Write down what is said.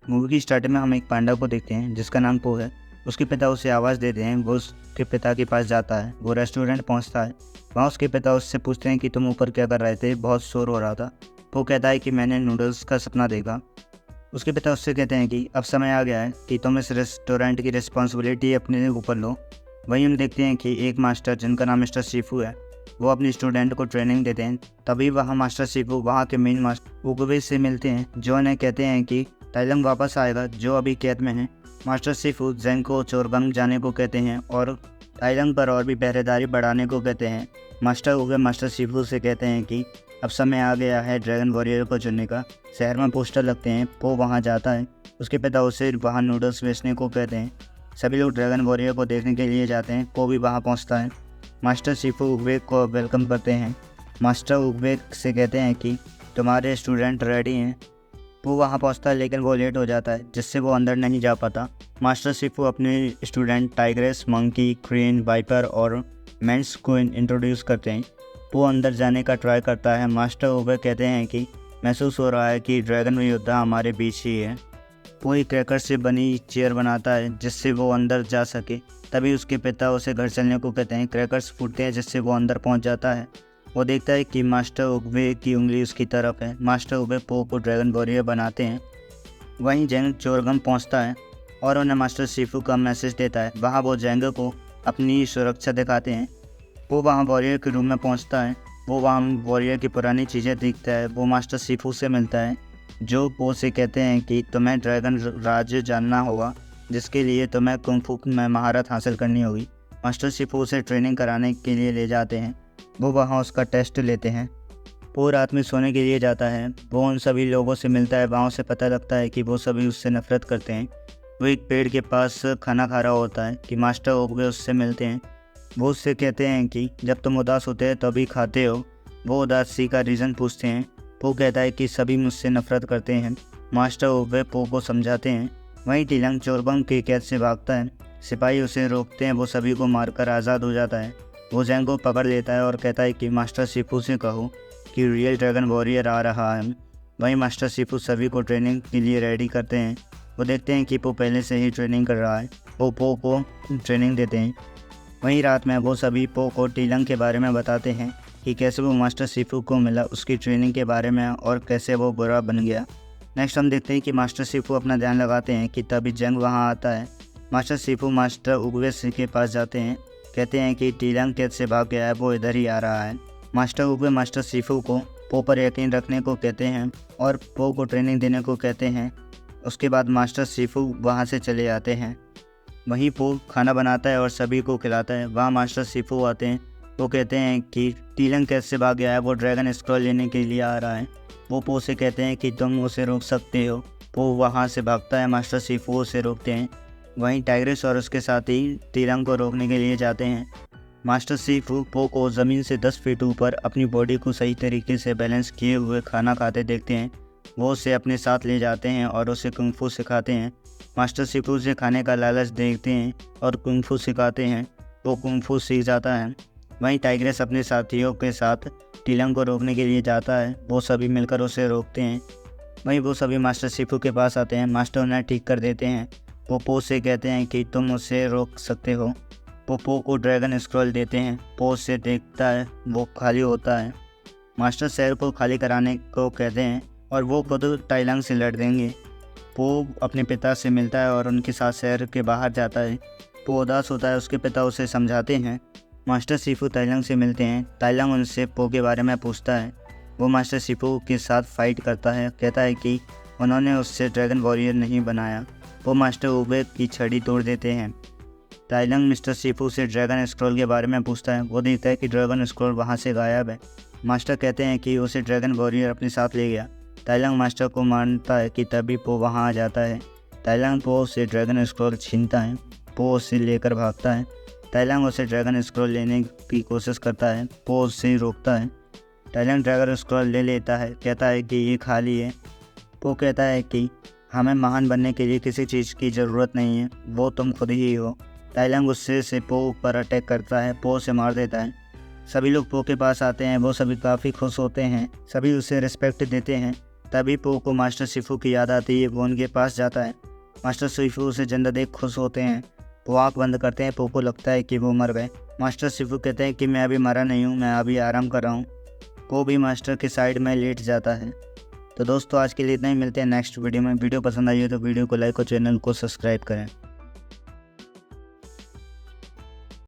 Movie की starting में हम एक पांडा को देखते हैं जिसका नाम पो है। उसके पिता उसे आवाज़ देते हैं। वो उसके पिता के पास जाता है। वो रेस्टोरेंट पहुंचता है। वहाँ उसके पिता उससे पूछते हैं कि तुम ऊपर क्या कर रहे थे, बहुत शोर हो रहा था। वो कहता है कि मैंने नूडल्स का सपना देखा। उसके पिता उससे कहते हैं कि अब समय आ गया है कि तुम इस रेस्टोरेंट की रिस्पॉन्सिबिलिटी अपने ऊपर लो। वहीं हम देखते हैं कि एक मास्टर जिनका नाम मिस्टर शिफू है, वो अपने स्टूडेंट को ट्रेनिंग देते हैं। तभी वहाँ मास्टर शिफू वहाँ के मेन मास्टर उगवे से मिलते हैं, जो उन्हें कहते हैं कि ताइलंग वापस आएगा, जो अभी कैद में है। मास्टर शिफू जेंग को चोरगंग जाने को कहते हैं और ताइलंग पर और भी पहरेदारी बढ़ाने को कहते हैं। मास्टर उगवे मास्टर शिफू से कहते हैं कि अब समय आ गया है ड्रैगन वॉरियर को चुनने का। शहर में पोस्टर लगते हैं। पो वहाँ जाता है। उसके पिता उसे वहाँ नूडल्स बेचने को कहते हैं। सभी लोग ड्रैगन वॉरियर को देखने के लिए जाते हैं। पो भी वहाँ पहुँचता है। मास्टर शिफू उगवे को वेलकम करते हैं। मास्टर उगवे से कहते हैं कि तुम्हारे स्टूडेंट रेडी हैं। वो वहाँ पहुँचता है लेकिन वो लेट हो जाता है, जिससे वो अंदर नहीं जा पाता। मास्टर शिफू अपने student tigress, monkey, crane, viper और मेंस को इंट्रोड्यूस करते हैं। वो अंदर जाने का ट्राई करता है। मास्टर उगवे कहते हैं कि महसूस हो रहा है कि ड्रैगन योद्धा हमारे बीच ही है। वो एक क्रैकर से बनी चेयर बनाता है जिससे वो अंदर जा सके। तभी उसके पिता उसे घर चलने को कहते हैं। क्रैकर्स फूटते हैं जिससे वो अंदर पहुंच जाता है। वो देखता है कि मास्टर उगवे की उंगली उसकी तरफ है। मास्टर उगवे पो को ड्रैगन वॉरियर बनाते हैं। वहीं जेंग चोरगम पहुंचता है और उन्हें मास्टर शिफू का मैसेज देता है। वहाँ वो जेंग को अपनी सुरक्षा दिखाते हैं। वो वहाँ वॉरियर के रूम में पहुँचता है। वो वहाँ वॉरियर की पुरानी चीज़ें देखता है। वो मास्टर शिफू से मिलता है, जो पो से कहते हैं कि तुम्हें ड्रैगन राज्य जानना होगा, जिसके लिए तुम्हें कुंग फू में महारत हासिल करनी होगी। मास्टर शिफू उसे ट्रेनिंग कराने के लिए ले जाते हैं। वो वहाँ उसका टेस्ट लेते हैं। वो रात में सोने के लिए जाता है। वो उन सभी लोगों से मिलता है। वहाँ से पता लगता है कि वो सभी उससे नफरत करते हैं। वो एक पेड़ के पास खाना खा रहा होता है कि मास्टर उगवे उससे मिलते हैं। वो उससे कहते हैं कि जब तुम उदास होते हैं तभी खाते हो। वो उदासी का रीज़न पूछते हैं। वो कहता है कि सभी मुझसे नफरत करते हैं। मास्टर उगवे पो को समझाते हैं। वहीं टिलंग चोरबंग के कैद से भागता है। सिपाही उसे रोकते हैं। वो सभी को मारकर आज़ाद हो जाता है। वो जेंग को पकड़ लेता है और कहता है कि मास्टर शिफू से कहो कि रियल ड्रैगन वॉरियर आ रहा है। वहीं मास्टर शिफू सभी को ट्रेनिंग के लिए रेडी करते हैं। वो देखते हैं कि पो पहले से ही ट्रेनिंग कर रहा है। वो पो को ट्रेनिंग देते हैं। वहीं रात में वो सभी पो को टिलंग के बारे में बताते हैं कि कैसे वो मास्टर शिफू को मिला, उसकी ट्रेनिंग के बारे में और कैसे वो बुरा बन गया। नेक्स्ट हम देखते हैं कि मास्टर शिफू अपना ध्यान लगाते हैं कि तभी जंग वहाँ आता है। मास्टर शिफू मास्टर उगवे के पास जाते हैं। कहते हैं कि टिलंग कैद से भाग गया है, वो इधर ही आ रहा है। मास्टर उगवे मास्टर शिफू को पो पर यकीन रखने को कहते हैं और पो को ट्रेनिंग देने को कहते हैं। उसके बाद मास्टर शिफू वहाँ से चले जाते हैं। वहीं पो खाना बनाता है और सभी को खिलाता है। वहाँ मास्टर शिफू आते हैं। वो कहते हैं कि टिलंग कैसे भाग गया है, वो ड्रैगन स्क्रॉल लेने के लिए आ रहा है। वो पो से कहते हैं कि तुम उसे रोक सकते हो। पो वहाँ से भागता है। मास्टर शिफू उसे रोकते हैं। वहीं टाइग्रेस और उसके साथी टिलंग को रोकने के लिए जाते हैं। मास्टर शिफू पो को ज़मीन से 10 फीट ऊपर अपनी बॉडी को सही तरीके से बैलेंस किए हुए खाना खाते देखते हैं। वो उसे अपने साथ ले जाते हैं और उसे कुंग फू सिखाते हैं। मास्टर शिफू से खाने का लालच देखते हैं और कुंग फू सिखाते हैं। वो कुंग फू सीख जाता है। वहीं टाइग्रेस अपने साथियों के साथ टिलंग को रोकने के लिए जाता है। वो सभी मिलकर उसे रोकते हैं। वहीं वो सभी मास्टर शिफू के पास आते हैं। मास्टर उन्हें ठीक कर देते हैं। वो पो से कहते हैं कि तुम उसे रोक सकते हो। वो पो को ड्रैगन स्क्रॉल देते हैं। पो से देखता है, वो खाली होता है। मास्टर शहर को खाली कराने को कहते हैं और वो खुद टाइलंग से लड़ देंगे। पो अपने पिता से मिलता है और उनके साथ शहर के बाहर जाता है। पो उदास होता है। उसके पिता उसे समझाते हैं। मास्टर शिफू ताइलंग से मिलते हैं। ताइलंग उनसे पो के बारे में पूछता है। वो मास्टर शिफू के साथ फाइट करता है। कहता है कि उन्होंने उससे ड्रैगन वॉरियर नहीं बनाया। वो मास्टर उगवे की छड़ी तोड़ देते हैं। ताइलंग मिस्टर शिफू से ड्रैगन स्क्रॉल के बारे में पूछता है। वो देखता है कि ड्रैगन स्क्रॉल वहाँ से गायब है। मास्टर कहते हैं कि उसे ड्रैगन वॉरियर अपने साथ ले गया। ताइलंग मास्टर को मानता है कि तभी पो वहाँ आ जाता है। ताइलंग पो से ड्रैगन स्क्रॉल छीनता है। पो उसे लेकर भागता है। ताइलंग उसे ड्रैगन स्क्रॉल लेने की कोशिश करता है। पो उसे रोकता है। ताइलंग ड्रैगन स्क्रॉल ले लेता है। कहता है कि ये खाली है। पो कहता है कि हमें महान बनने के लिए किसी चीज़ की ज़रूरत नहीं है, वो तुम खुद ही हो। ताइलंग गुस्से से पो पर अटैक करता है। पो से मार देता है। सभी लोग पो के पास आते हैं। वो सभी काफ़ी खुश होते हैं। सभी उसे रिस्पेक्ट देते हैं। तभी पो को मास्टर शिफू की याद आती है। वो उनके पास जाता है। मास्टर शिफू उसे जिंदा देख खुश होते हैं। वो आँख बंद करते हैं। पो को लगता है कि वो मर गए। मास्टर शिफू कहते हैं कि मैं अभी मरा नहीं हूँ, मैं अभी आराम कर रहा हूँ। पो भी मास्टर के साइड में लेट जाता है। तो दोस्तों आज के लिए इतना ही, मिलते हैं नेक्स्ट वीडियो में। वीडियो पसंद आई हो तो वीडियो को लाइक और चैनल को सब्सक्राइब करें।